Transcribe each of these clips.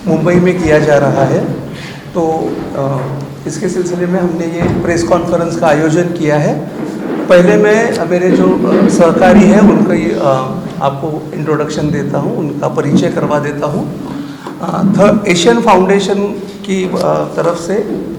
मुंबई में किया जा रहा है। तो इसके सिलसिले में हमने ये प्रेस कॉन्फ्रेंस का आयोजन किया है। पहले मैं मेरे जो सहकारी हैं उनका ये आपको इंट्रोडक्शन देता हूँ, उनका परिचय करवा देता हूँ। एशियन फाउंडेशन की तरफ से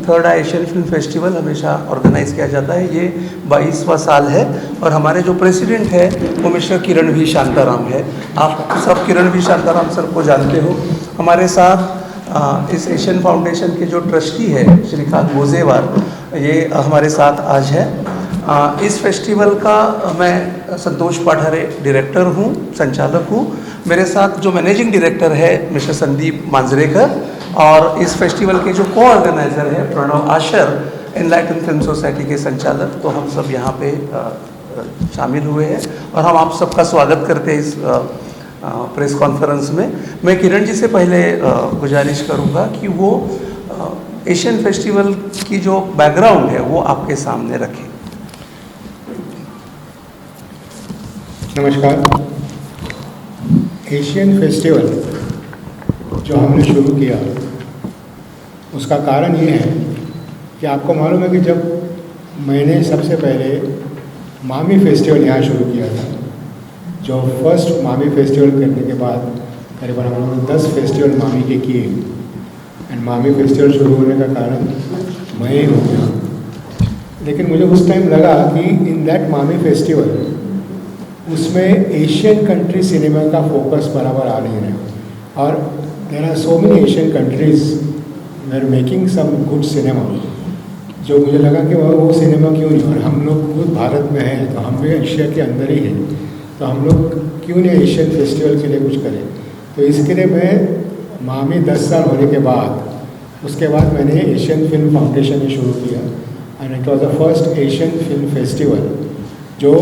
थर्ड एशियन फिल्म फेस्टिवल हमेशा ऑर्गेनाइज किया जाता है। ये 22वां साल है और हमारे जो प्रेसिडेंट है वो मिस्टर किरण वी शांताराम है। आप सब किरण वी शांताराम सर को जानते हो। हमारे साथ इस एशियन फाउंडेशन के जो ट्रस्टी है श्रीकांत बोजेवार, ये हमारे साथ आज है। इस फेस्टिवल का मैं संतोष पाठारे डायरेक्टर हूँ, संचालक हूँ। मेरे साथ जो मैनेजिंग डायरेक्टर है मिस्टर संदीप मांजरेकर, और इस फेस्टिवल के जो को ऑर्गेनाइजर है Pranav Ashar, enlighten film society के संचालक। तो हम सब यहाँ पे शामिल हुए हैं और हम आप सबका स्वागत करते हैं इस प्रेस कॉन्फ्रेंस में। मैं किरण जी से पहले गुजारिश करूँगा कि वो एशियन फेस्टिवल की जो बैकग्राउंड है वो आपके सामने रखें। नमस्कार। एशियन फेस्टिवल जो हमने शुरू किया उसका कारण ये है कि आपको मालूम है कि जब मैंने सबसे पहले मामी फेस्टिवल यहाँ शुरू किया था, जो फर्स्ट मामी फेस्टिवल करने के बाद करीबन हम लोगों ने 10 फेस्टिवल मामी के किए। एंड मामी फेस्टिवल शुरू होने का कारण मैं ही हो गया। लेकिन मुझे उस टाइम लगा कि इन दैट मामी फेस्टिवल उसमें एशियन कंट्री सिनेमा का फोकस बराबर आ नहीं रहा। और there are so many Asian countries वे are making some good cinema, जो मुझे लगा कि वो सिनेमा क्यों नहीं। और हम लोग खुद भारत में हैं, तो हम भी एशिया के अंदर ही हैं, तो हम लोग क्यों नहीं एशियन फेस्टिवल के लिए कुछ करें। तो इसके लिए मैं मामी 10 साल होने के बाद उसके बाद मैंने एशियन फिल्म फाउंडेशन शुरू किया। And it was the first Asian film festival जो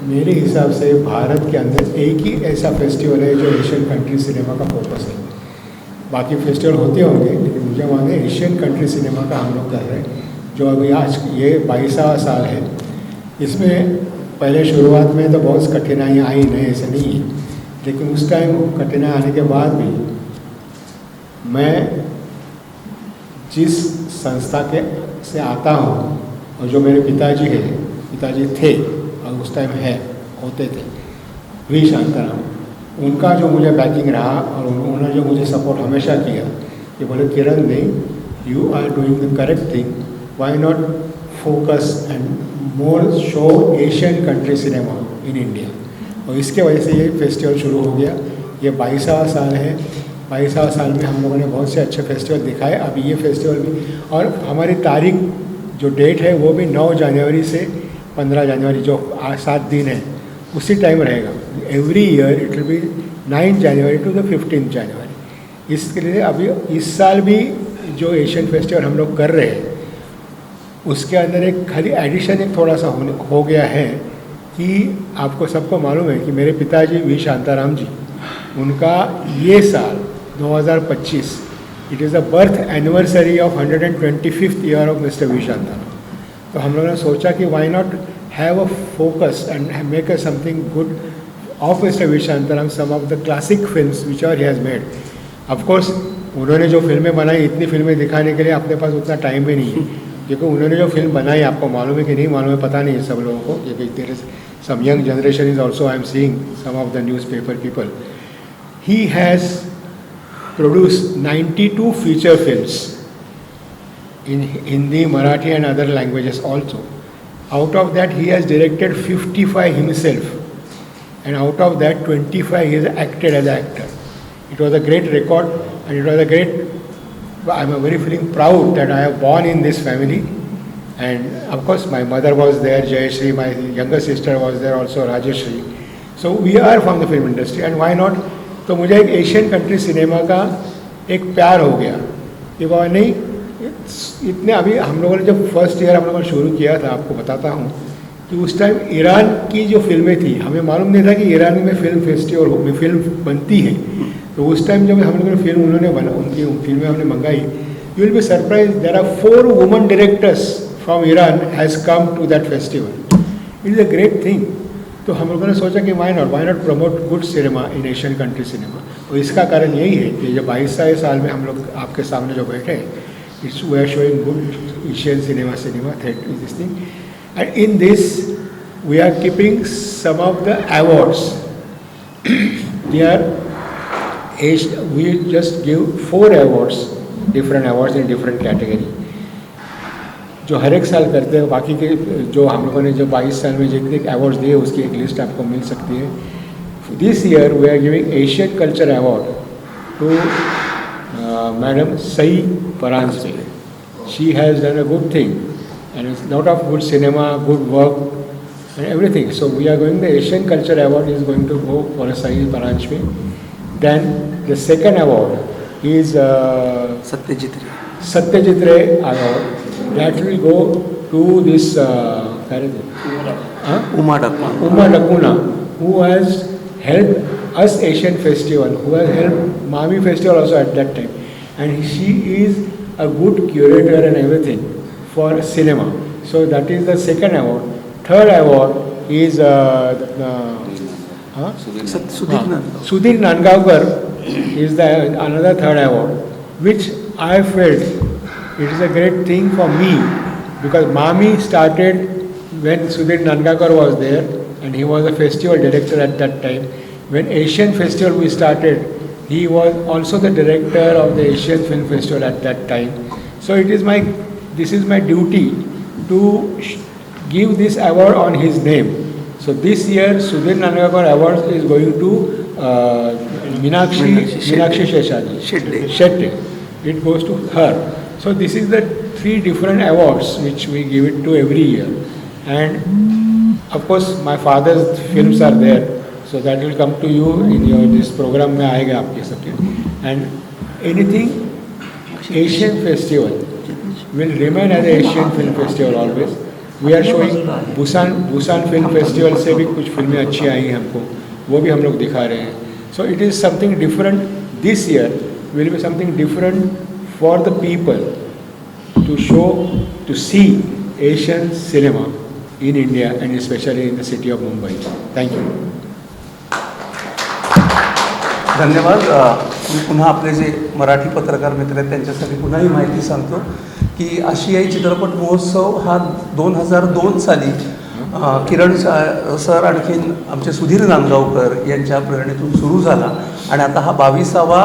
मेरे हिसाब से भारत के अंदर एक ही ऐसा फेस्टिवल है जो एशियन कंट्री सिनेमा का फोकस है। बाकी फेस्टिवल होते होंगे, लेकिन मुझे माने एशियन कंट्री सिनेमा का हम लोग कर रहे हैं, जो अभी आज ये 22वां साल है। इसमें पहले शुरुआत में तो बहुत कठिनाइयाँ आई, नहीं ऐसे नहीं है, लेकिन उस टाइम कठिनाई आने के बाद भी मैं जिस संस्था के से आता हूँ और जो मेरे पिताजी थे और उस टाइम होते थे, वी शांताराम, उनका जो मुझे बैकिंग रहा और उन्होंने जो मुझे सपोर्ट हमेशा किया कि बोले किरण नहीं, you are doing the correct thing, why not focus and more show Asian country cinema in India. और इसके वजह से ये फेस्टिवल शुरू हो गया। ये 22वां साल है। 22वां साल में हम लोगों ने बहुत से अच्छे फेस्टिवल दिखाए। अभी ये फेस्टिवल भी, और हमारी तारीख जो डेट है वो भी 9 जनवरी से 15 जनवरी, जो 7 दिन है, उसी टाइम रहेगा। Every year it will be 9 January to the 15 January. इसके लिए अभी इस साल भी जो एशियन फेस्टिवल हम लोग कर रहे हैं उसके अंदर एक खाली एडिशन एक थोड़ा सा हो गया है कि आपको सबको मालूम है कि मेरे पिताजी वी शांताराम जी, उनका ये साल 2025 it is the birth anniversary of 125th year of mister V Shantaram. तो हम लोगों ने सोचा कि why not have a focus and make a something good of mister V Shantaram, some of the classic films which are he has made. Of course उन्होंने जो फिल्में बनाई, इतनी फिल्में दिखाने के लिए अपने पास उतना टाइम भी नहीं है, क्योंकि उन्होंने जो फिल्म बनाई, आपको मालूम है कि नहीं मालूम है पता नहीं है सब लोगों को, क्योंकि there is some young generation is also, I am seeing some of the newspaper people. He has produced 92 feature films in Hindi, Marathi and other languages also. Out of that he has directed 55 himself, and out of that 25 he has acted as an actor. It was a great record, and it was a great, I am very feeling proud that I have born in this family. And of course my mother was there, Jayashree, my younger sister was there also, Rajeshri. So we are from the film industry, and why not. तो मुझे एक Asian country cinema का एक प्यार हो गया कि वह नहीं इतने। अभी हम लोगों ने जब फर्स्ट ईयर हम लोगों ने शुरू किया था, आपको बताता हूँ कि उस टाइम ईरान की जो फिल्में थी, हमें मालूम नहीं था कि ईरान में फिल्म फेस्टिवल में फिल्म बनती है। तो उस टाइम जब हम लोगों ने फिल्म उन्होंने बना, उनकी फिल्में हमने मंगाई, you will be surprise, there are 4 woman directors from Iran has come to that festival. It is a great thing. तो हम लोगों ने सोचा कि why not promote good cinema in Asian country cinema. और इसका कारण यही है कि जो 22 साल में हम लोग आपके सामने जो बैठे हैं, it's we are showing good Asian cinema theatre this thing, and in this we are keeping some of the awards. They are we just give 4 awards, different awards in different category, जो हर एक साल करते हैं. बाकी के जो हम लोगों ने जो 22 साल में जितने अवार्ड्स दिए उसकी एक लिस्ट आपको मिल सकती है. This year we are giving Asian culture award to madam Sai Paranjpye. She has done a good thing and it's lot of good cinema, good work and everything. So we are going, the Asian Culture Award is going to go for Sai Paranjpe. Then the second award is Satyajit Ray Award. That will go to this Uma Dakuna, who has helped us Asian Festival, who has helped Mami Festival also at that time. And she is a good curator and everything for cinema. So that is the second award. Third award is Sudhir Nandgaonkar is the another third award, which I felt it is a great thing for me, because Mami started when Sudhir Nandgaonkar was there and he was a festival director at that time. When Asian Festival we started, he was also the director of the Asian Film Festival at that time. So this is my duty to give this award on his name. So this year Sudhir Nandgaonkar Award is going to Meenakshi Shetty. It goes to her. So this is the 3 different awards which we give it to every year. And of course my father's films are there, so that will come to you in your this program में आएगा आपके सबके. And anything Asian Festival will remain as a Asian Film Festival always. We are showing Busan Film Festival से भी कुछ फिल्में अच्छी आई हैं हमको, वो भी हम लोग दिखा रहे हैं. So it is something different. This year will be something different for the people to show, to see Asian cinema in India and especially in the city of Mumbai. Thank you. धन्यवाद. मी पुन्हा आपले जे मराठी पत्रकार मित्र आहेत त्यांच्यासाठी पुन्हा ही माहिती सांगतो की आशियाई चित्रपट महोत्सव हा 2002 साली किरण सर आणखीन आमचे सुधीर नांदगावकर यांच्या प्रेरणेतून सुरू झाला आणि आता हा 22वा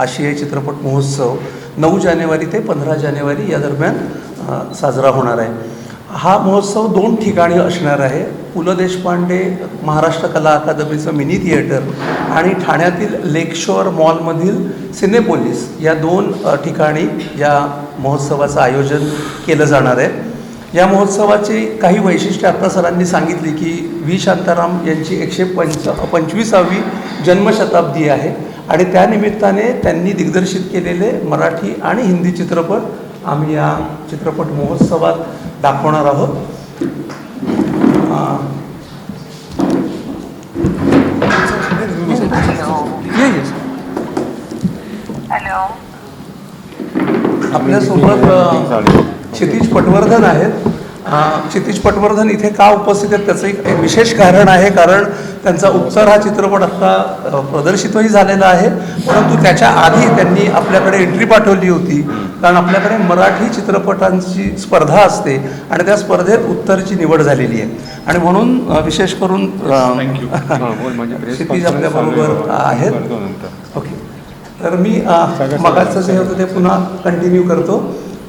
आशियाई चित्रपट महोत्सव 9 जानेवारी ते 15 जानेवारी या दरम्यान साजरा होणार आहे. हा महोत्सव 2 ठिकाणी असणार आहे. पु ल देशपांडे महाराष्ट्र कला अकादमीचं मिनी थिएटर आणि ठाण्यातील लेकशोअर मॉलमधील सिनेपोलिस या 2 ठिकाणी या महोत्सवाचं आयोजन केलं जाणार आहे. या महोत्सवाची काही वैशिष्ट्ये आता सरांनी सांगितली की व्ही शांताराम यांची 125वी जन्मशताब्दी आहे आणि त्यानिमित्ताने त्यांनी दिग्दर्शित केलेले मराठी आणि हिंदी चित्रपट आम्ही या चित्रपट महोत्सवात दाखवणार आहोत. आपल्यासोबत क्षितिज पटवर्धन आहेत. क्षितिज पटवर्धन इथे का उपस्थित आहेत त्याचं एक विशेष कारण आहे, कारण त्यांचा उपचार हा चित्रपट आत्ता प्रदर्शितही झालेला आहे, परंतु त्याच्या आधी त्यांनी आपल्याकडे एंट्री पाठवली होती, कारण आपल्याकडे मराठी चित्रपटांची स्पर्धा असते आणि त्या स्पर्धेत उत्तरची निवड झालेली आहे आणि म्हणून विशेष करून क्षितिज आपल्याबरोबर आहेत. ओके, तर मी मगाचं जे होतं ते पुन्हा कंटिन्यू करतो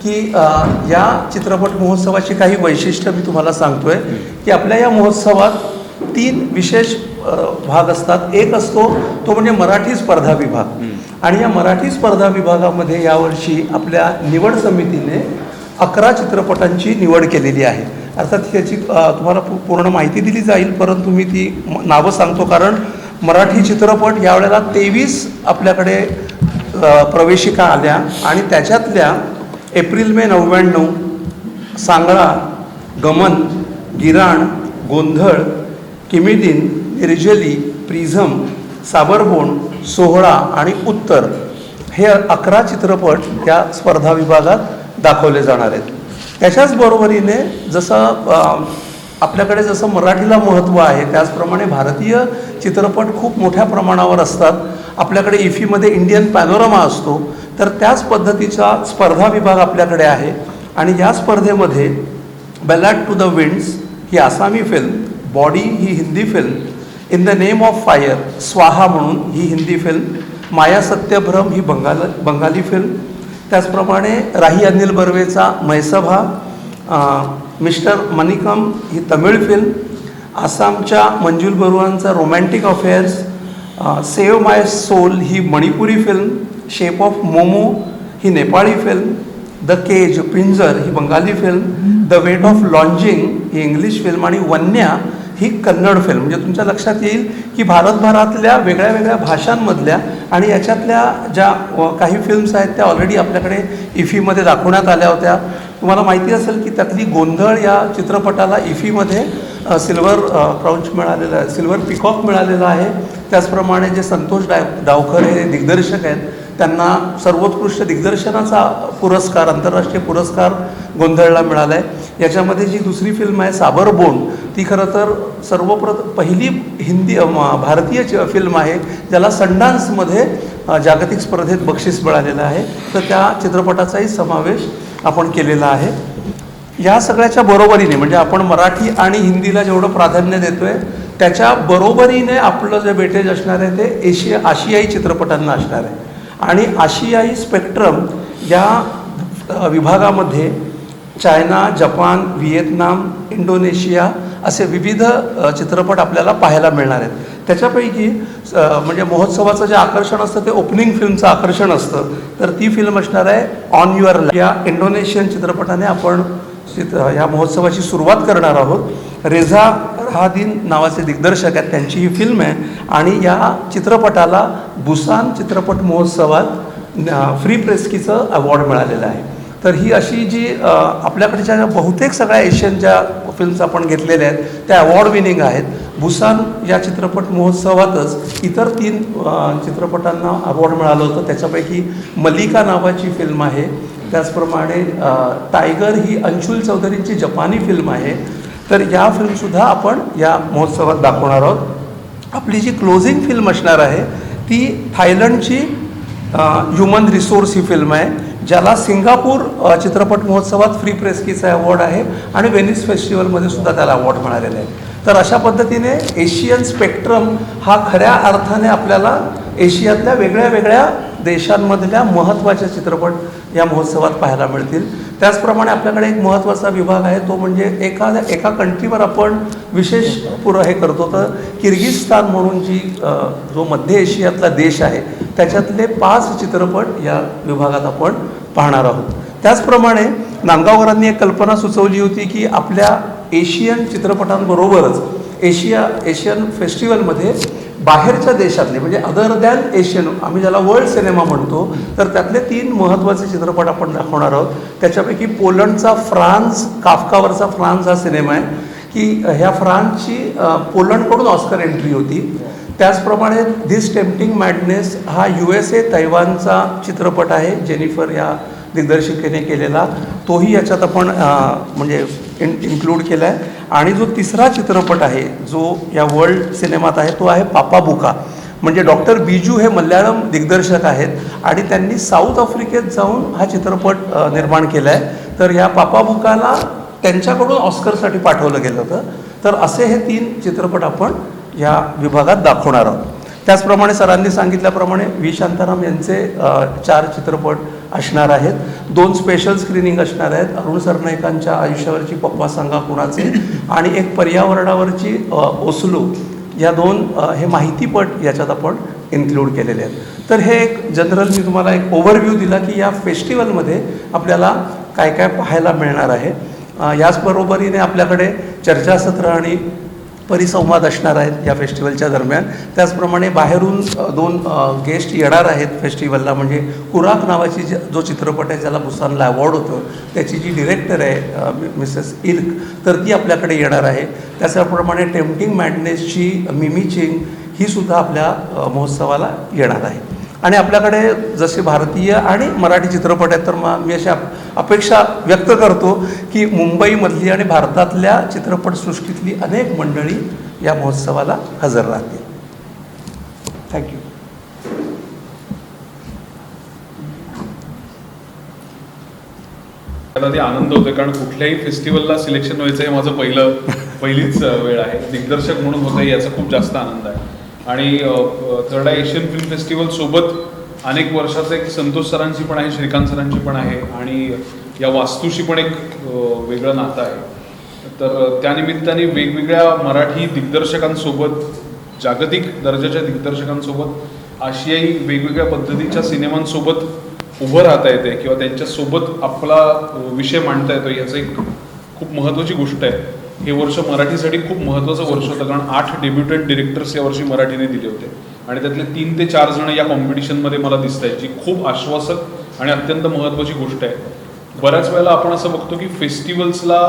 की या चित्रपट महोत्सवाची काही वैशिष्ट्य मी तुम्हाला सांगतोय की आपल्या या महोत्सवात 3 विशेष भाग असतात. एक असतो तो म्हणजे मराठी स्पर्धा विभाग आणि या मराठी स्पर्धा विभागामध्ये यावर्षी आपल्या निवड समितीने 11 चित्रपटांची निवड केलेली आहे. अर्थात याची तुम्हाला पूर्ण माहिती दिली जाईल, परंतु मी ती नावं सांगतो कारण मराठी चित्रपट यावेळेला 23 आपल्याकडे प्रवेशिका आल्या आणि त्याच्यातल्या एप्रिल मे 99, सांगळा, गमन, गिराण, गोंधळ, किमीदिन, निर्जली, प्रिझम, साबरबोन, सोहळा आणि उत्तर हे 11 चित्रपट या स्पर्धा विभागात दाखवले जाणार आहेत. त्याच्याच बरोबरीने जसं आपल्याकडे जसं मराठीला महत्त्व आहे त्याचप्रमाणे भारतीय चित्रपट खूप मोठ्या प्रमाणावर असतात. आपल्याकडे इफीमध्ये इंडियन पॅनोरमा असतो, तर त्याच पद्धतीचा स्पर्धा विभाग आपल्याकडे आहे. आणि या स्पर्धेमध्ये बॅलॅड टू द विंड्स ही आसामी फिल्म, बॉडी ही Hindi film, in the name of fire Swaha म्हणून ही हिंदी फिल्म, माया सत्यभ्रम ही बंगाली फिल्म, त्याचप्रमाणे राही अनिल बर्वेचा मैसभा, मिस्टर मनिकम ही तमिळ फिल्म, आसामच्या मंजुल बरुआंचा romantic affairs, save my soul ही Manipuri film, shape of Momo ही Nepali film, the cage Pinjar ही Bengali film, the weight of longing ही इंग्लिश फिल्म आणि वन्या ही कन्नड फिल्म. म्हणजे तुमच्या लक्षात येईल की भारतभरातल्या वेगळ्या वेगळ्या भाषांमधल्या आणि याच्यातल्या ज्या काही फिल्म्स आहेत त्या ऑलरेडी आपल्याकडे इफीमध्ये दाखवण्यात आल्या होत्या. तुम्हाला माहिती असेल की त्यातली गोंधळ या चित्रपटाला इफीमध्ये सिल्वर क्राउच मिळालेलं आहे, सिल्वर पिकॉक मिळालेला आहे. त्याचप्रमाणे जे संतोष डावकर हे दिग्दर्शक आहेत त्यांना सर्वोत्कृष्ट दिग्दर्शनाचा पुरस्कार, आंतरराष्ट्रीय पुरस्कार गोंधळला मिळाला आहे. याच्यामध्ये जी दुसरी फिल्म आहे साबरबोन, ती खरं तर पहिली हिंदी भारतीय फिल्म आहे ज्याला संडान्समध्ये जागतिक स्पर्धेत बक्षीस मिळालेलं आहे. तर त्या चित्रपटाचाही समावेश आपण केलेला आहे. या सगळ्याच्या बरोबरीने म्हणजे आपण मराठी आणि हिंदीला जेवढं प्राधान्य देतो आहे त्याच्या बरोबरीने आपलं जे वेटेज असणार आहे ते आशियाई चित्रपटांना असणार आहे. आणि आशियाई स्पेक्ट्रम या विभागामध्ये चायना, जपान, व्हिएतनाम, इंडोनेशिया असे विविध चित्रपट आपल्याला पाहायला मिळणार आहेत. त्याच्यापैकी म्हणजे महोत्सवाचं जे आकर्षण असतं ते ओपनिंग फिल्मचं आकर्षण असतं. तर ती फिल्म असणार आहे ऑन युअर लाईफ. या इंडोनेशियन चित्रपटाने आपण या महोत्सवाची सुरुवात करणार आहोत. रेझा राहादीन नावाचे दिग्दर्शक आहेत, त्यांची ही फिल्म आहे. आणि या चित्रपटाला बुसान चित्रपट महोत्सवात फ्री प्रेस्कीचं अवॉर्ड मिळालेलं आहे. तर ही अशी जी आपल्याकडच्या बहुतेक सगळ्या एशियन ज्या फिल्म्स आपण घेतलेल्या आहेत त्या अवॉर्ड विनिंग आहेत. बुसान या चित्रपट महोत्सवातच इतर 3 चित्रपटांना अवॉर्ड मिळालं होतं. त्याच्यापैकी मलिका नावाची फिल्म आहे, त्याचप्रमाणे टायगर ही अंशुल चौधरींची जपानी फिल्म आहे. तर या फिल्मसुद्धा आपण या महोत्सवात दाखवणार आहोत. आपली जी क्लोजिंग फिल्म असणार आहे ती थायलंडची ह्युमन रिसोर्स ही फिल्म आहे, ज्याला सिंगापूर चित्रपट महोत्सवात फ्री प्रेस्कीचा अवॉर्ड आहे आणि वेनिस फेस्टिवलमध्ये सुद्धा त्याला अवॉर्ड मिळालेला आहे. तर अशा पद्धतीने एशियन स्पेक्ट्रम हा खऱ्या अर्थाने आपल्याला एशियातल्या वेगळ्या वेगळ्या देशांमधल्या महत्त्वाचे चित्रपट या महोत्सवात पाहायला मिळतील. त्याचप्रमाणे आपल्याकडे एक महत्त्वाचा विभाग आहे, तो म्हणजे एका कंट्रीवर आपण विशेष हे करतो. तर किर्गिस्तान म्हणून जो मध्य एशियातला देश आहे त्याच्यातले 5 चित्रपट या विभागात आपण पाहणार आहोत. त्याचप्रमाणे नांदगावकरांनी एक कल्पना सुचवली होती की आपल्या एशियन चित्रपटांबरोबरच एशियन फेस्टिवलमध्ये बाहेरच्या देशातले म्हणजे अदर दॅन एशियन, आम्ही ज्याला वर्ल्ड सिनेमा म्हणतो, तर त्यातले 3 महत्त्वाचे चित्रपट आपण दाखवणार आहोत. त्याच्यापैकी पोलंडचा फ्रान्स, काफकावरचा फ्रान्स हा सिनेमा आहे की ह्या फ्रान्सची पोलंडकडून ऑस्कर एंट्री होती. त्याचप्रमाणे धिस टेम्पटिंग मॅडनेस हा USA तैवानचा चित्रपट आहे, जेनिफर या दिग्दर्शिकेने केलेला, तोही याच्यात आपण म्हणजे इन्क्लूड केला आहे. आणि जो तिसरा चित्रपट आहे जो या वर्ल्ड सिनेमात आहे तो आहे पापाबुका. म्हणजे डॉक्टर बिजू हे मल्याळम दिग्दर्शक आहेत आणि त्यांनी साऊथ आफ्रिकेत जाऊन हा चित्रपट निर्माण केला आहे. तर या पापाबुकाला त्यांच्याकडून ऑस्करसाठी पाठवलं गेलं होतं. तर असे हे 3 चित्रपट आपण या विभागात दाखवणार आहोत. त्याचप्रमाणे सरांनी सांगितल्याप्रमाणे व्ही शांताराम यांचे 4 चित्रपट असणार आहेत. 2 स्पेशल स्क्रीनिंग असणार आहेत, अरुण सरनाईकांच्या आयुष्यावरची पप्पा सांगा कुणाचे आणि एक पर्यावरणावरची ओसलो, या 2 हे माहितीपट याच्यात आपण इन्क्लूड केलेले आहेत. तर हे एक जनरल मी तुम्हाला एक ओव्हरव्ह्यू दिला की या फेस्टिवलमध्ये आपल्याला काय काय पाहायला मिळणार आहे. याचबरोबरीने आपल्याकडे चर्चासत्र आणि परिसंवाद असणार आहेत या फेस्टिवलच्या दरम्यान. त्याचप्रमाणे बाहेरून 2 गेस्ट येणार आहेत फेस्टिवलला. म्हणजे कुराक नावाची जो चित्रपट आहे ज्याला बुसानला अवॉर्ड होतं त्याची जी डिरेक्टर आहे मिसेस इल्क, तर ती आपल्याकडे येणार आहे. त्याचप्रमाणे टेम्पटिंग मॅडनेसची मिमी चिंग ही सुद्धा आपल्या महोत्सवाला येणार आहे. आणि आपल्याकडे जसे भारतीय आणि मराठी चित्रपट आहेत तर मी अशा अपेक्षा व्यक्त करतो की मुंबईमधली आणि भारतातल्या चित्रपटसृष्टीतली अनेक मंडळी या महोत्सवाला हजर राहतील. थँक्यू. आधी आनंद होतो, कारण कुठल्याही फेस्टिवलला सिलेक्शन व्हायचं हे माझं पहिलीच वेळ आहे. दिग्दर्शक म्हणून होतं याचा खूप जास्त आनंद आहे. आणि third I Asian film festival सोबत अनेक वर्षाचं एक संतोष सरांची पण आहे, श्रीकांत सरांची पण आहे, आणि या वास्तूशी पण एक वेगळं नातं आहे. तर त्यानिमित्ताने वेगवेगळ्या मराठी दिग्दर्शकांसोबत, जागतिक दर्जाच्या दिग्दर्शकांसोबत, आशियाई वेगवेगळ्या पद्धतीच्या सिनेमांसोबत उभं राहता येते किंवा त्यांच्यासोबत आपला विषय मांडता येतो, याचं एक खूप महत्त्वाची गोष्ट आहे. हे वर्ष मराठीसाठी खूप महत्त्वाचं वर्ष होतं, कारण 8 डेब्युटंट डिरेक्टर्स यावर्षी मराठीने दिले होते आणि त्यातले 3 ते 4 जण या कॉम्पिटिशनमध्ये मला दिसत आहेत, जी खूप आश्वासक आणि अत्यंत महत्त्वाची गोष्ट आहे. बऱ्याच वेळेला आपण असं बघतो की फेस्टिवल्सला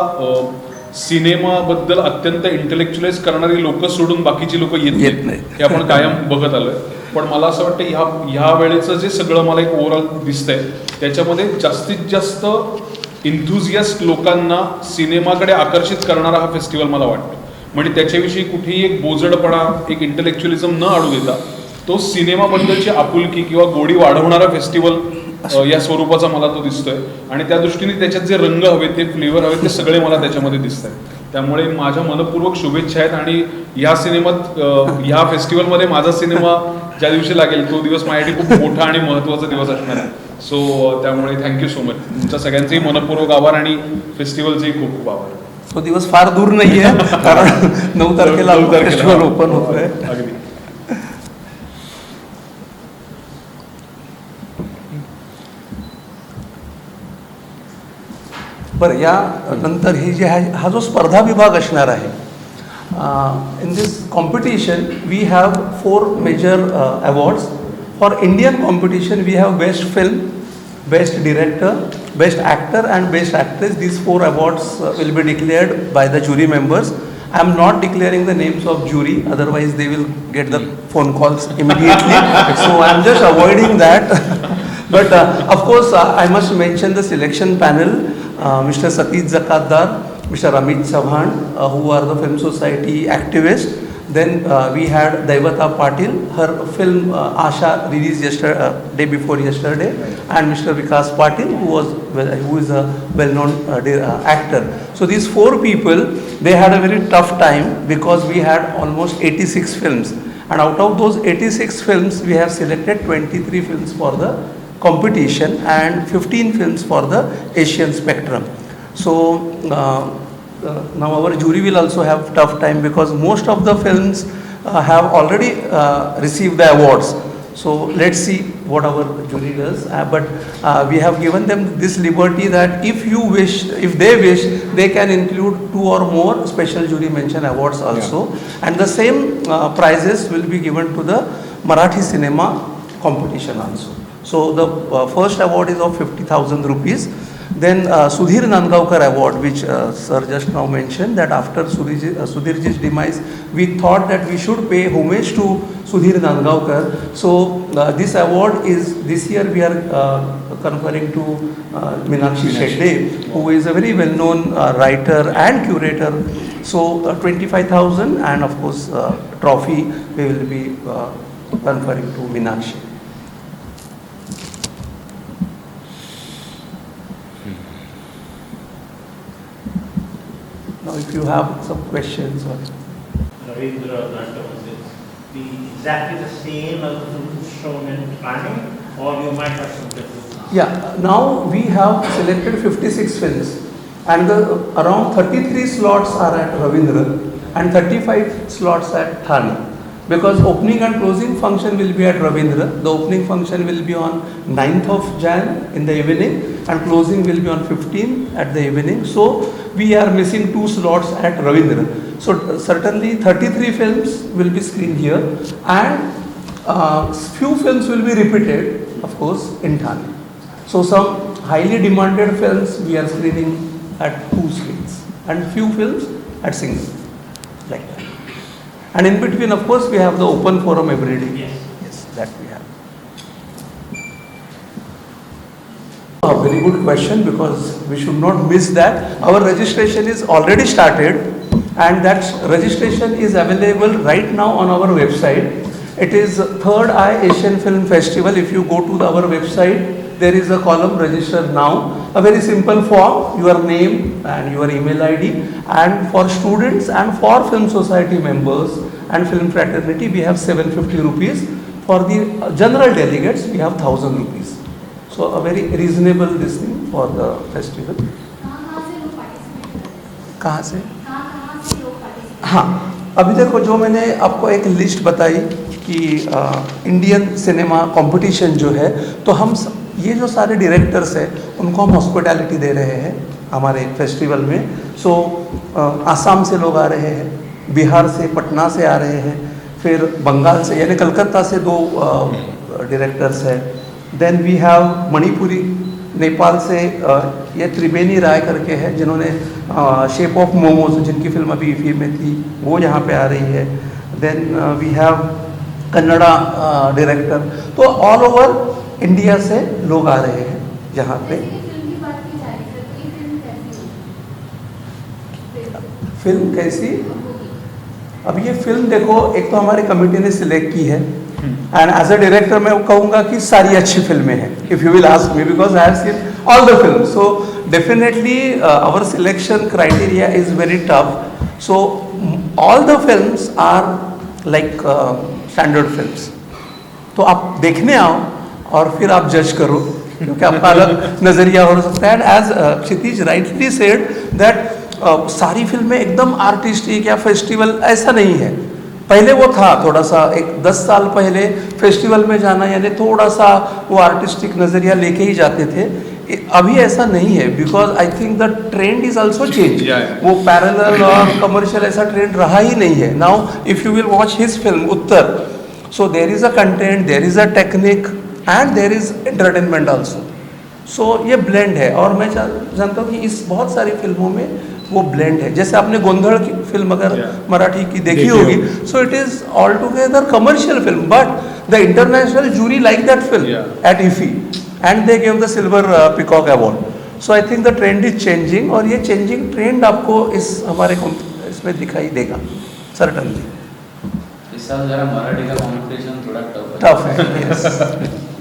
सिनेमाबद्दल अत्यंत इंटेलेक्च्युअलाइज करणारी लोक सोडून बाकीची लोक येत नाही, हे आपण कायम बघत आलोय. पण मला असं वाटतं ह्या वेळेचं जे सगळं मला एक ओव्हरऑल दिसतंय त्याच्यामध्ये जास्तीत जास्त इंथुझियास्ट लोकांना सिनेमाकडे आकर्षित करणारा हा फेस्टिवल मला वाटतो. म्हणजे त्याच्याविषयी कुठेही एक बोजडपणा, एक इंटेलेक्च्युअलिझम न आणू देता तो सिनेमाबद्दलची आपुलकी किंवा गोडी वाढवणारा फेस्टिवल या स्वरूपाचा मला तो दिसतोय. आणि त्या दृष्टीने त्याच्यात जे रंग हवेत, ते फ्लेवर हवेत, ते सगळे मला त्याच्यामध्ये दिसत आहेत. त्यामुळे माझ्या मनपूर्वक शुभेच्छा आहेत. आणि ह्या सिनेमात, ह्या फेस्टिवलमध्ये माझा सिनेमा ज्या दिवशी लागेल तो दिवस माझ्यासाठी खूप मोठा आणि महत्त्वाचा दिवस असणार आहे. सो त्यामुळे थँक्यू सो मच. तुमच्या सगळ्यांचेही मनपूर्वक आभार आणि फेस्टिवलचेही खूप खूप आभार. तो दिवस फार दूर नाही आहे, कारण 9 तारखेला फेस्टिवल ओपन होतोय. अगदी. बरं, या नंतर ही जी आहे, हा जो स्पर्धा विभाग असणार आहे, in this competition we have 4 major awards. For Indian competition we have best film, best director, best actor and best actress. These 4 awards will be declared by the jury members. I am not declaring the names of jury, otherwise they will get the phone calls immediately. So I am just avoiding that. But of course I must mention the selection panel, Mr. Satish Zakatdar, Mr. Amit Chauhan, who are the Film Society activists. Then we had Daivata Patil, her film Asha released day before yesterday, and Mr. Vikas Patil, who is a well-known actor. So these 4 people, they had a very tough time because we had almost 86 films, and out of those 86 films, we have selected 23 films for the competition and 15 films for the Asian spectrum. So now our jury will also have tough time because most of the films have already received the awards. So let's see what our jury does. But we have given them this liberty that if they wish, they can include 2 or more special jury mention awards also. Yeah. And the same prizes will be given to the Marathi cinema competition also. So the first award is of 50,000 rupees. Then Sudhir Nandgaonkar Award, which sir just now mentioned, that after Sudhirji's demise, we thought that we should pay homage to Sudhir Nandgaonkar. So this award is, this year we are conferring to Meenakshi Shetty, who is a very well-known writer and curator. So 25,000, and of course trophy we will be conferring to Meenakshi. Now, if you have some questions or Ravindra Natam, is exactly the same as the films shown in Thane, or you might have some differences? Yeah, now we have selected 56 films, and around 33 slots are at Ravindra and 35 slots at Thane. Because opening and closing function will be at Ravindra. The opening function will be on 9th of Jan in the evening, and closing will be on 15th at the evening. So we are missing 2 slots at Ravindra. So certainly 33 films will be screened here, and few films will be repeated, of course, in Thane. So some highly demanded films we are screening at 2 screens, and few films at single, like that. And in between, of course, we have the open forum every day. Yes, that we have. A very good question, because we should not miss that. Our registration is already started, and that registration is available right now on our website. It is Third Eye Asian Film Festival. If you go to our website, there is a column register now. a very simple form, your name and your email ID, and for students and for film society members and film fraternity we have 750 rupees. For the general delegates we have 1000 rupees. So a very reasonable this thing for the festival. कहाँ से लोग participate करते हैं? कहाँ से? कहाँ से लोग participate हाँ, अभी देखो जो मैंने आपको एक लिस्ट बताई कि इंडियन सिनेमा कंपटीशन जो है, तो हम ये जो सारे डायरेक्टर्स हैं उनको हम हॉस्पिटैलिटी दे रहे हैं हमारे फेस्टिवल में. सो आसाम से लोग आ रहे हैं, बिहार से, पटना से आ रहे हैं, फिर बंगाल से यानी कलकत्ता से 2 डायरेक्टर्स हैं. Then we have Manipuri, Nepal से ये त्रिवेणी राय करके है जिन्होंने शेप ऑफ मोमोज, जिनकी फिल्म अभी ईफी में थी, वो यहाँ पे आ रही है. Then we have Kannada director. तो ऑल ओवर इंडिया से लोग आ रहे हैं यहाँ पे. जैसे कि फिल्म की बात की जाए तो ये फिल्म कैसी होगी? फिल्म कैसी? होगी। अब ये फिल्म देखो, एक तो हमारी कमेटी ने सिलेक्ट की है, एंड एज अ डायरेक्टर मैं कहूँगा कि सारी अच्छी फिल्में हैं. If you will ask me, because I have seen all the film, so definitely our selection criteria is very tough. So all the films are like standard films. तो आप देखने आओ और फिर आप जज करो, क्योंकि आपका अलग नज़रिया हो सकता है. And as Kshitij rightly said that सारी फिल्में एकदम आर्टिस्टिक या फेस्टिवल ऐसा नहीं है. पहले वो था थोड़ा सा, एक 10 साल पहले फेस्टिवल में जाना यानी थोड़ा सा वो आर्टिस्टिक नज़रिया लेके ही जाते थे. अभी ऐसा नहीं है, because I think the trend is also change. वो पैरेलल और कमर्शियल ऐसा ट्रेंड रहा ही नहीं है. Now if you will watch his film Uttar, so there is a content, there is a technique and there is entertainment also. So ये blend है, और मैं जानता हूँ कि इस बहुत सारी फिल्मों में वो ब्लेंड है. जैसे आपने गोंधड़ की फिल्म अगर मराठी की देखी होगी, so it is all together commercial film, but the international jury like that film at IFFI and they gave the silver peacock award. So I think the trend is changing, और ये changing trend आपको इस हमारे इसमें दिखाई देगा certainly. इस साल जरा मराठी का कंपटीशन थोड़ा टफ है. yes.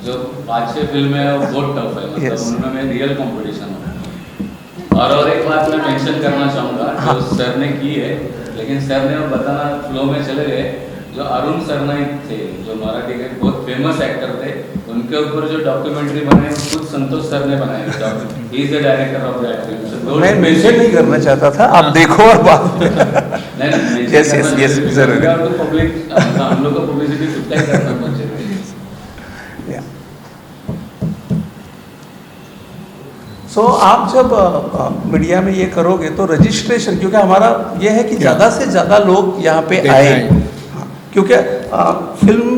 जो 5-6 फिल्में हैं वो बहुत टफ है, मतलब Yes. उनमें रियल कंपटीशन है. और एक बात मैं मेंशन करना चाहूँगा जो सर ने की है, लेकिन सर ने वो बताना फ्लो में चले गए. जो अरुण सरनाईक थे, जो मराठी के बहुत फेमस एक्टर थे, उनके ऊपर जो डॉक्यूमेंट्री बनाई खुद संतोष सर ने बनाई. He is the director of that film. मैं मेंशन नहीं करना चाहता था, आप देखो और बात नहीं Yes, yes, yes, जरूर. पब्लिक हम लोग को पब्लिसिटी खुद का ही करना चाहिए. सो आप जब मीडिया में ये करोगे तो रजिस्ट्रेशन, क्योंकि हमारा ये है कि ज़्यादा से ज़्यादा लोग यहाँ पे आए. हाँ, क्योंकि फिल्म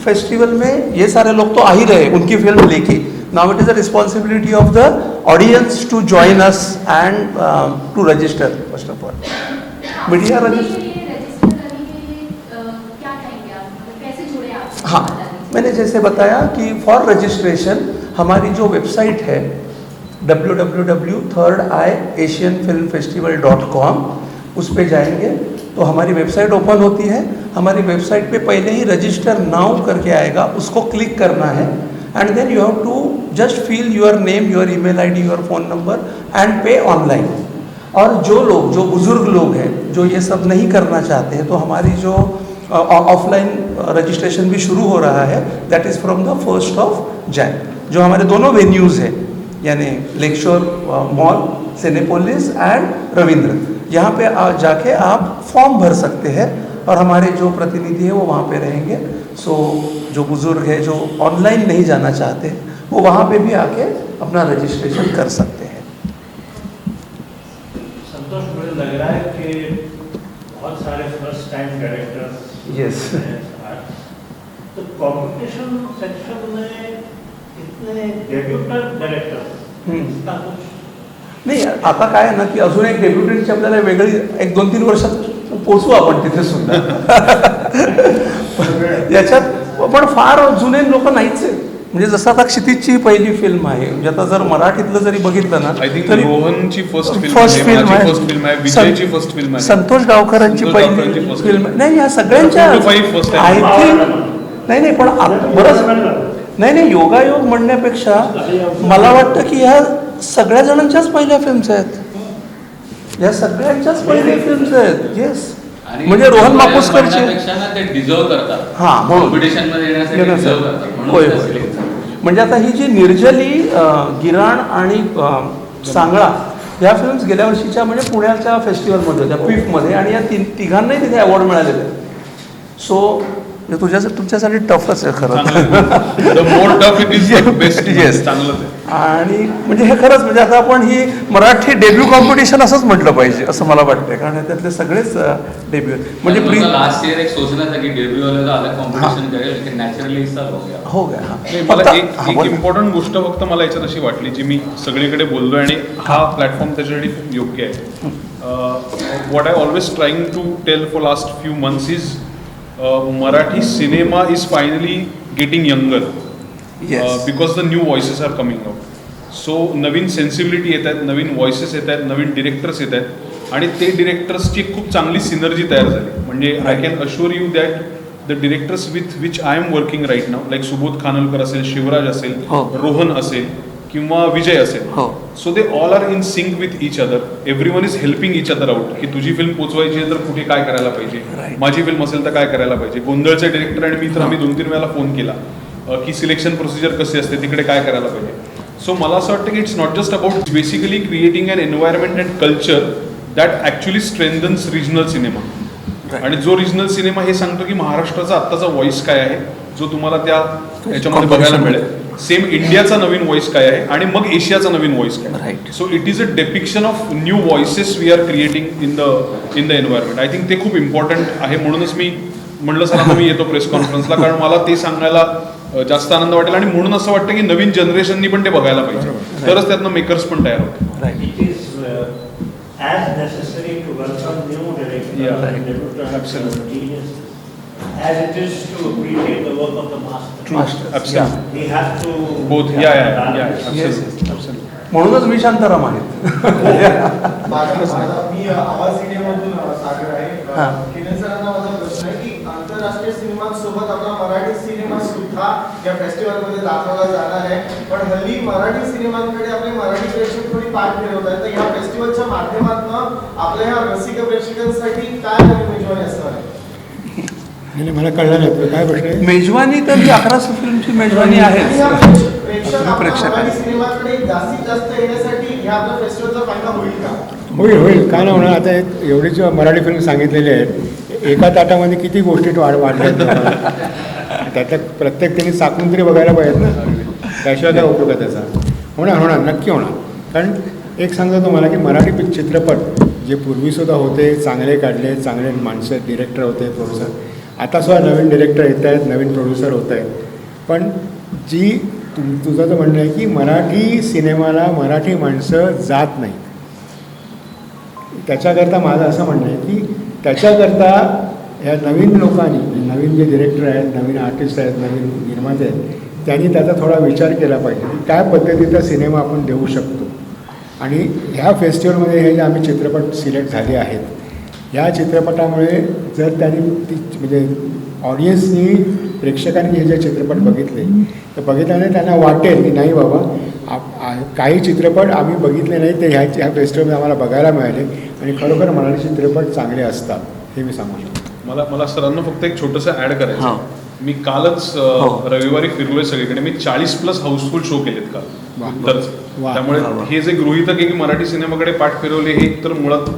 फेस्टिवल में ये सारे लोग तो आ ही रहे उनकी फिल्म लेके. Now it is the responsibility of the audience to join us and to register. First of all media register. Register करने के लिए क्या कहेंगे आप? मतलब कैसे जुड़े आप? हाँ, मैंने जैसे बताया कि फॉर रजिस्ट्रेशन हमारी जो वेबसाइट है www.thirdeye.asianfilmfestival.com, उस पे जाएंगे तो हमारी वेबसाइट ओपन होती है. हमारी वेबसाइट पे पहले ही रजिस्टर नाउ करके आएगा, उसको क्लिक करना है, and then you have to just fill your name, your email ID, your phone number and pay online. और जो बुज़ुर्ग लोग हैं जो ये सब नहीं करना चाहते हैं, तो हमारी जो ऑफलाइन रजिस्ट्रेशन भी शुरू हो रहा है, that is from the 1 Jan. जो हमारे दोनों वेन्यूज़ हैं यानी लेकशोर मॉल, सिनेपोलिस एंड रविंद्र, यहाँ पे जाके आप फॉर्म भर सकते हैं और हमारे जो प्रतिनिधि है वो वहाँ पे रहेंगे. सो जो बुज़ुर्ग है जो ऑनलाइन नहीं जाना चाहते वो वहाँ पे भी आके अपना रजिस्ट्रेशन कर सकते हैं. संतोष, मुझे लग रहा है कि बहुत सारे फर्स्ट टाइम डायरेक्टर्स Yes. तो कंपटीशन सेक्शन में इतने डेब्यूटेंट डायरेक्टर इसका कुछ नाही, आता काय आहे ना की अजून एक डेब्युटंटची आपल्याला वेगळी 1-2-3 वर्षात पोचू आपण तिथे सुद्धा. याच्यात पण फार जुने लोक नाहीच आहे. म्हणजे जसं आता क्षितिजची पहिली फिल्म आहे, म्हणजे आता जर मराठीतलं जरी बघितलं ना आय थिंक तरी रोहनची फर्स्ट फिल्म फर्स्ट आहे, फिल्म माझी आहे, फर्स्ट फिल्म आहे, विजयची फर्स्ट फिल्म आहे, संतोष गावकरांची संतोष पहिली गावकरांची first फिल्म film. नाही, या सगळ्यांच्या 4 to 5 first time. I think नाही पण बरंच नाही योगायोग म्हणण्यापेक्षा मला वाटतं की ह्या सगळ्या जणांच्याच पहिल्या फिल्म्स आहेत, या सगळ्यांच्याच पहिल्या फिल्म्स आहेत. येस, आणि म्हणजे रोहन मापुसकरचे म्हणण्यापेक्षा ना ते डिझर्व करतात. हां, म्हणून. कॉम्पिटिशन मध्ये येण्यासाठी डिझर्व करतात, म्हणून होय, ते होय. select झाले. म्हणजे आता ही जी निर्जली, गिराण आणि सांगळा ह्या फिल्म्स गेल्या वर्षीच्या म्हणजे पुण्याच्या फेस्टिवलमध्ये होत्या, पिफमध्ये, आणि या तिघांनाही तिथे अवॉर्ड मिळालेले आहेत. सो तुमच्यासाठी टफच आहे खरं. The more tough it is the best. Yes. चांगलंच आहे. आणि म्हणजे हे खरंच म्हणजे आता आपण ही मराठी डेब्यू कॉम्पिटिशन असंच म्हटलं पाहिजे असं मला वाटतंय, कारण त्यातले सगळेच डेब्यू म्हणजे लास्ट ईयर एक सोचना था कि डेब्यू वाले तो अलग कॉम्पिटिशन करेल, लेकिन नॅचरली इस साल हो गया. हो गया. नाही, मला एक इम्पॉर्टंट गोष्ट फक्त मला याच्यात अशी वाटली, जी मी सगळीकडे बोललोय आणि हा प्लॅटफॉर्म त्याच्यासाठी खूप योग्य आहे. What I always trying to tell for last few months is Marathi cinema is finally getting younger. Because the new voices are coming out. So नवीन सेन्सिबिलिटी येत आहेत, नवीन व्हॉइसेस येत आहेत, नवीन डिरेक्टर्स येत आहेत, आणि ते डिरेक्टर्सची खूप चांगली सिनर्जी तयार झाली. म्हणजे I can assure you that the directors with which I am working right now, like Subodh Khanolkar असेल, शिवराज असेल, रोहन असेल किंवा विजय असेल, so they all are in sync with each other. Every one is helping each other out, की तुझी film पोचवायची आहे तर कुठे काय करायला पाहिजे, माझी फिल्म असेल तर काय करायला पाहिजे. गोंधळचे डिरेक्टर आणि मी तर आम्ही 2-3 वेळेला फोन केला की सिलेक्शन प्रोसिजर कशी असते, तिकडे काय करायला पाहिजे. सो मला असं वाटतं की it's not just about basically creating an environment and culture that actually strengthens regional cinema. आणि जो रिजनल सिनेमा हे सांगतो की महाराष्ट्राचा आत्ताचा व्हॉइस काय आहे, जो तुम्हाला त्या याच्यामध्ये बघायला मिळेल. सेम इंडियाचा नवीन व्हॉइस काय आहे आणि मग एशियाचा नवीन व्हॉइस काय. So it is a depiction of new voices we are creating in the environment. I think ते खूप इम्पॉर्टंट आहे. म्हणूनच मी म्हणलं सरांना मी येतो प्रेस कॉन्फरन्सला, कारण मला ते सांगायला जास्त आनंद वाटेल, आणि म्हणून असं वाटतं की नवीन जनरेशननी पण ते बघायला पाहिजे, तरच त्यातनं मेकर्स पण तयार होतात. It is as necessary to welcome new directors and developers geniuses as it is to appreciate the work of the master. Absolutely. We have to Both. Absolutely. म्हणूनच मी शांताराम आहेत. मी आवाज सिनेमातून सागर आहे. किरण सरांना माझा प्रश्न आहे की आंतरराष्ट्रीय सिनेमांसोबत आपला मराठी सिनेमा सुद्धा या फेस्टिवलमध्ये दाखवला जाणार आहे, पण हल्ली मराठी सिनेमांकडे आपले मराठी प्रेक्षक थोडी पाठ फिरवत आहेत. तर या फेस्टिवलच्या माध्यमातून आपल्या ह्या रसिक प्रेक्षकांसाठी काय नवीन मेजवानी असणार आहे? नाही, मला कळलं नाही काय प्रश्न आहे. मेजवानी तर ही 11 फिल्मची मेजवानी आहे. प्रेक्षक मराठी सिनेमाकडे जास्तीत जास्त येण्यासाठी ह्या आपल्या फेस्टिवलचा फायदा होईल का? होईल का नाही होणार. आता एवढी जी मराठी फिल्म सांगितलेली आहेत, एका ताटामध्ये किती गोष्टी वाढल्या आहेत, त्यातल्या प्रत्येक त्यांनी चाकून तरी बघायला पाहिजेत ना, त्याशिवाय काय उपयोग आहे त्याचा. होणार नक्की होणार. कारण एक सांगतो तुम्हाला की मराठी चित्रपट जे पूर्वीसुद्धा होते, चांगले काढले, चांगले माणसं डिरेक्टर होते, प्रोड्युसर, आता सुद्धा नवीन डिरेक्टर येत आहेत, नवीन प्रोड्युसर होत आहेत. पण जी तुझं तर म्हणणं आहे की मराठी सिनेमाला मराठी माणसं जात नाहीत, त्याच्याकरता माझं असं म्हणणं आहे की त्याच्याकरता या नवीन लोकांनी, नवीन जे डिरेक्टर आहेत, नवीन आर्टिस्ट आहेत, नवीन निर्माते आहेत, त्यांनी त्याचा थोडा विचार केला पाहिजे की काय पद्धतीचा सिनेमा आपण देऊ शकतो. आणि ह्या फेस्टिवलमध्ये हे जे आम्ही चित्रपट सिलेक्ट झाले आहेत, या चित्रपटामुळे जर त्यांनी ती म्हणजे ऑडियन्सनी, प्रेक्षकांनी हे जे चित्रपट बघितले, तर बघितल्याने त्यांना वाटेल की नाही बाबा काही चित्रपट आम्ही बघितले नाही, ते ह्या फेस्टिवलमध्ये आम्हाला बघायला मिळाले आणि खरोखर मराठी चित्रपट चांगले असतात, हे मी सांगू शकतो. मला सरांना फक्त एक छोटंसं ॲड करायचं. मी कालच रविवारी फिरलोय सगळीकडे. मी 40+ हाऊसफुल शो केलेत काल उत्तरचे. त्यामुळे हे जे गृहीतक आहे की मराठी सिनेमाकडे पाठ फिरवले, हे तर मुळात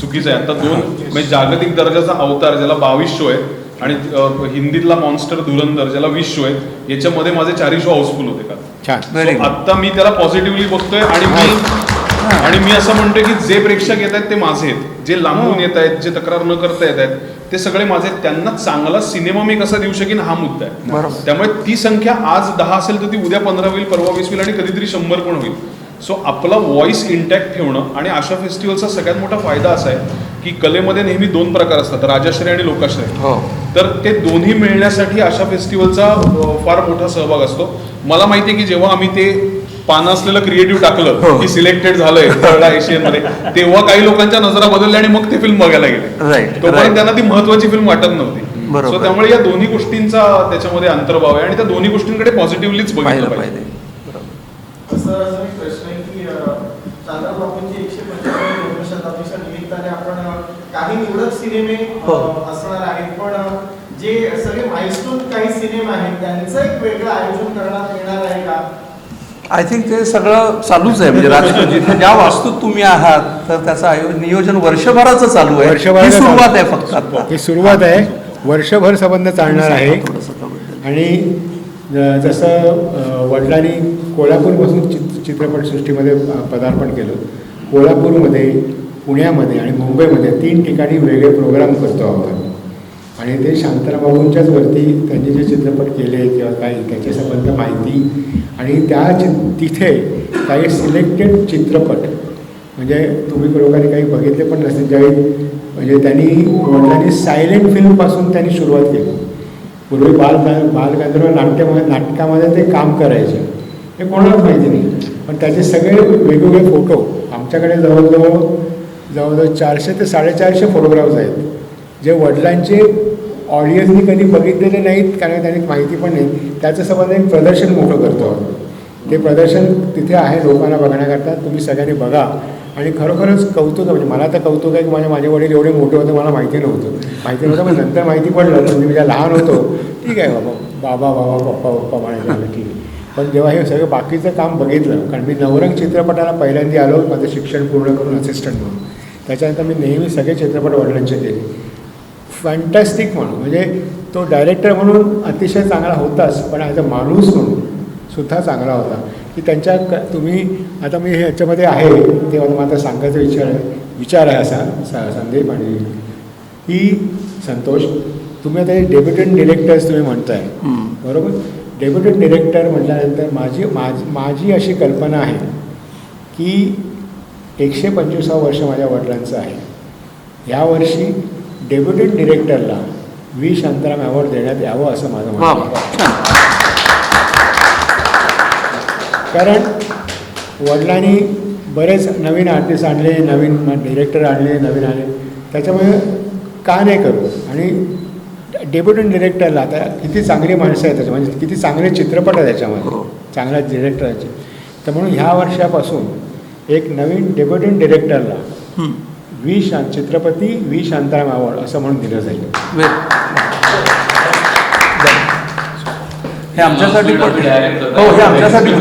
चुकीचं आहे. आता 2 म्हणजे जागतिक दर्जाचा अवतार ज्याला 22 शो आहेत, आणि हिंदीतला मॉन्स्टर धुरंधर ज्याला 20 शो आहेत, याच्यामध्ये माझे 4 शो हाऊसफुल होते काल. छान. आता मी त्याला पॉझिटिव्हली बघतोय, आणि मी असं म्हणतोय की जे प्रेक्षक येत आहेत ते माझे आहेत, जे लांबून येत आहेत, जे तक्रार न करता येत आहेत, ते सगळे माझे आहेत. त्यांना चांगला सिनेमा मी कसा देऊ शकेन हा मुद्दा आहे. त्यामुळे ती संख्या आज 10 असेल तर ती उद्या 15 होईल, परवा 20 होईल, आणि कधीतरी 100 पण होईल. सो आपला व्हॉइस इंटॅक्ट ठेवणं. आणि अशा फेस्टिवलचा सगळ्यात मोठा फायदा असा आहे की कलेमध्ये नेहमी 2 प्रकार असतात, राजाश्रय आणि लोकाश्रय. तर ते दोन्ही मिळण्यासाठी अशा फेस्टिवलचा फार मोठा सहभाग असतो. मला माहिती आहे की जेव्हा आम्ही ते पानं असलेलं क्रिएटिव्ह टाकलं की सिलेक्टेड झालंय थर्ड एशियन मध्ये, तेव्हा काही लोकांच्या नजरा बदलल्या आणि मग ते फिल्म बघायला गेले. तोपर्यंत त्यांना ती महत्वाची फिल्म वाटत नव्हती. सो त्यामुळे या दोन्ही गोष्टींचा त्याच्यामध्ये अंतर्भाव आहे, आणि त्या दोन्ही गोष्टींकडे पॉझिटिव्हलीच बघितलं पाहिजे. सर अजून एक प्रश्न आहे की शांताराम बापूंची 125वी जन्मशताब्दीच्या निमित्ताने आपण काही निवडक सिनेमे असणार आहेत, पण जे सगळे माइलस्टोन काही सिनेमे आहेत त्यांचं एक वेगळं आयोजन करण्यात येणार आहे का? आय थिंक ते सगळं चालूच आहे, म्हणजे राजकीय जिथे ज्या वास्तूत तुम्ही आहात तर त्याचं नियोजन वर्षभराचं चालू आहे. ही सुरुवात आहे फक्त आता. ही सुरुवात आहे, वर्षभर संबंध चालणार आहे. आणि जसं वडिलांनी कोल्हापूरपासून चित्रपटसृष्टीमध्ये पदार्पण केलं. कोल्हापूरमध्ये, पुण्यामध्ये आणि मुंबईमध्ये 3 ठिकाणी वेगळे प्रोग्राम करतो आपण. आणि ते शांताराम बापूंच्याच वरती त्यांनी जे चित्रपट केले किंवा काही त्याच्या संबंध माहिती आणि तिथे काही सिलेक्टेड चित्रपट, म्हणजे तुम्ही लोकांनी काही बघितले पण नसतील, ज्यावेळी म्हणजे वडिलांनी सायलेंट फिल्मपासून त्यांनी सुरुवात केली. पूर्वी बालगंधर्व नाटकामध्ये ते काम करायचे, हे कोणालाच माहिती नाही. पण त्याचे सगळे वेगवेगळे फोटो आमच्याकडे जवळजवळ 400 ते 450 फोटोग्राफ्स आहेत, जे वडिलांचे ऑडियन्सनी कधी बघितलेले नाहीत, कारण त्यांनी माहिती पण नाही. त्याचं संबंध एक प्रदर्शन मोठं करतो. ते प्रदर्शन तिथे आहे लोकांना बघण्याकरता. तुम्ही सगळ्यांनी बघा. आणि खरोखरच कौतुक आहे, म्हणजे मला तर कौतुक आहे की माझे वडील एवढे मोठे होते, मला माहिती नव्हतं. पण नंतर माहिती पडलं. म्हणजे मी लहान होतो, ठीक आहे बाबा पप्पा म्हणायचं, ठीक आहे. पण जेव्हा हे सगळं बाकीचं काम बघितलं, कारण मी नवरंग चित्रपटाला पहिल्यांदा आलो माझं शिक्षण पूर्ण करून असिस्टंट म्हणून. त्याच्यानंतर मी नेहमी सगळे चित्रपट वडिलांचे केले. फॅन्टॅस्टिक म्हणून, म्हणजे तो डायरेक्टर म्हणून अतिशय चांगला होताच, पण ॲज अ माणूस म्हणून सुद्धा चांगला होता. की तुम्ही आता मी ह्याच्यामध्ये आहे तेव्हा मला आता सांगायचा विचार आहे असा संदीप आणि की संतोष, तुम्ही आता डेब्युटंट डिरेक्टर्स तुम्ही म्हणताय, बरोबर. डेब्युटंट डिरेक्टर म्हटल्यानंतर माझी अशी कल्पना आहे की 125वं वर्ष माझ्या वडिलांचं आहे. यावर्षी डेब्युटंट डिरेक्टरला व्ही शांताराम अवॉर्ड देण्यात यावं असं माझं म्हणणं आहे. कारण वडिलांनी बरेच नवीन आर्टिस्ट आणले, नवीन डिरेक्टर आणले, त्याच्यामुळे का नाही करू. आणि डेब्युटंट डिरेक्टरला आता किती चांगली माणसं आहेत त्याच्या, म्हणजे किती चांगले चित्रपट आहेत त्याच्यामध्ये, चांगल्या डिरेक्टरांचे. तर म्हणून ह्या वर्षापासून एक नवीन डेब्युटंट डिरेक्टरला चित्रपती व्ही शांताराम अवॉर्ड असं म्हणून दिलं जाईल. हे आमच्यासाठी हे आमच्यासाठी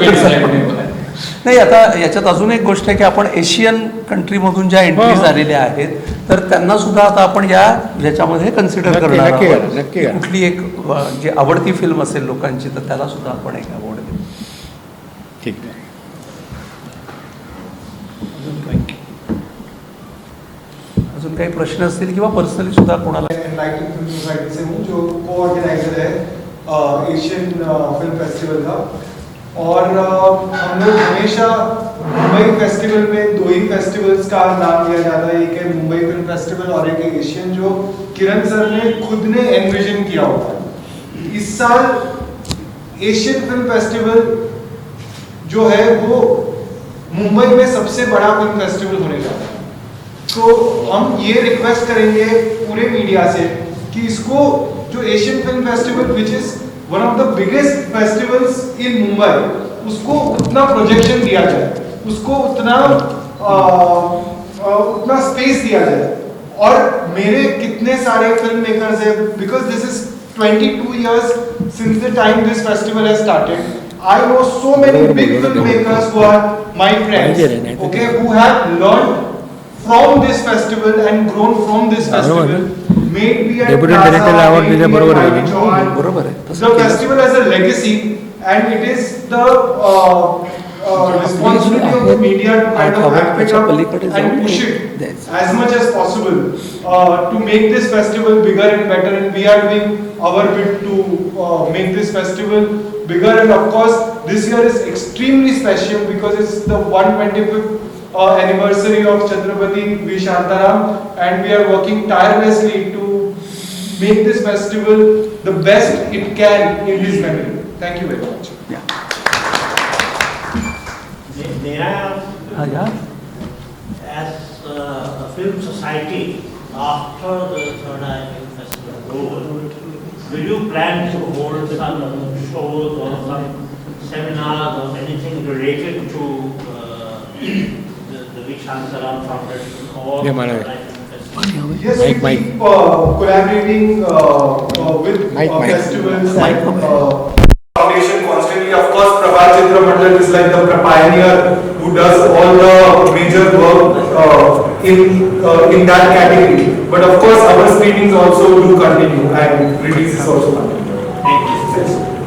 नाही. आता याच्यात अजून एक गोष्ट आहे की आपण एशियन कंट्रीमधून ज्या एंट्रीज आलेल्या आहेत तर त्यांना सुद्धा आता आपण ह्याच्यामध्ये कन्सिडर करणार आहोत. नक्की कुठली एक जी आवडती फिल्म असेल लोकांची तर त्याला सुद्धा आपण एक अवॉर्ड देऊ. ठीक आहे. अजून काही प्रश्न असतील किंवा पर्सनली सुद्धा कोणाला. एनलाइटन फिल्म सोसाइटी से हूँ, जो को ऑर्गेनाइजर है एशियन फिल्म फेस्टिवल का. और हम लोग हमेशा मुंबई फेस्टिवल में 2 ही फेस्टिवल्स का नाम लिया जाता है. एक है मुंबई फिल्म फेस्टिवल और एक है एशियन, जो किरण सर ने खुद ने एनविजन किया होता है. इस साल एशियन फिल्म फेस्टिवल जो है वो मुंबई में सबसे बड़ा फिल्म फेस्टिवल होने जा रहा है. तो हम ये रिक्वेस्ट करेंगे पूरे मीडिया से कि इसको, जो Asian film festival which is one of the biggest festivals in Mumbai, उसको उतना प्रोजेक्शन दिया जाए, उसको उतना स्पेस दिया जाए. और मेरे कितने सारे फिल्म मेकर्स हैं, because this is 22 years since the time this festival has started. I know so many big filmmakers who are my friends, okay, who have learned from this festival and grown from this festival. Maybe at the festival has a legacy, and it is the responsibility of the media to kind of amp it up and push it as much as possible to make this festival bigger and better. And we are doing our bit to make this festival bigger. And of course, this year is extremely special because it's the 125th anniversary of Chhatrapati V. Shantaram, and we are working tirelessly to make this festival the best it can in his memory. Thank you very much. As a film society, after the Third Eye Film Festival is over, will you plan to hold some shows or some seminars or anything related to the Vishantaram Foundation or Yeah, Maharaj. Festival? Yes, Mike, we Mike. keep collaborating with Mike, Mike. festivals and foundation constantly. Of course, Prabhat Chitra Mandal is like the pioneer who does all the major work in that category. But of course, our screenings also do continue and releases also continue.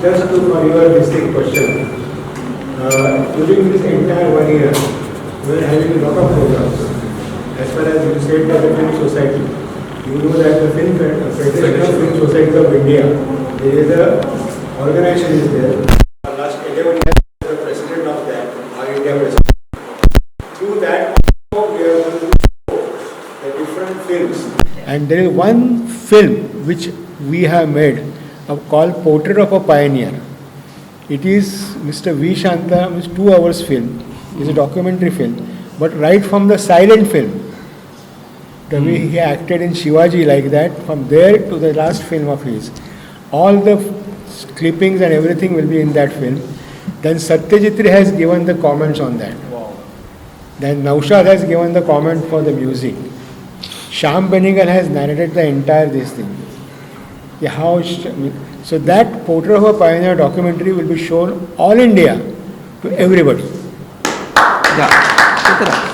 Just for your distinct question, during this entire 1 year, we are having a lot of programs. As far as you said that the Film Society, you know that the Federation of Film Society of India, there is a organization is there. Last 11 years, the president of that, our India president. Through that, we are going to show the different films. And there is one film which we have made called Portrait of a Pioneer. It is Mr. V. Shantaram, it's 2 hours film. It's a documentary film. But right from the silent film, the way he acted in Shivaji like that, from there to the last film of his, all the clippings and everything will be in that film. Then Satyajit Ray has given the comments on that. Wow. Then Naushad has given the comment for the music. Shyam Benegal has narrated the entire this thing. So that Portrait of a Pioneer documentary will be shown all India to everybody. Yeah, ठीक है ना?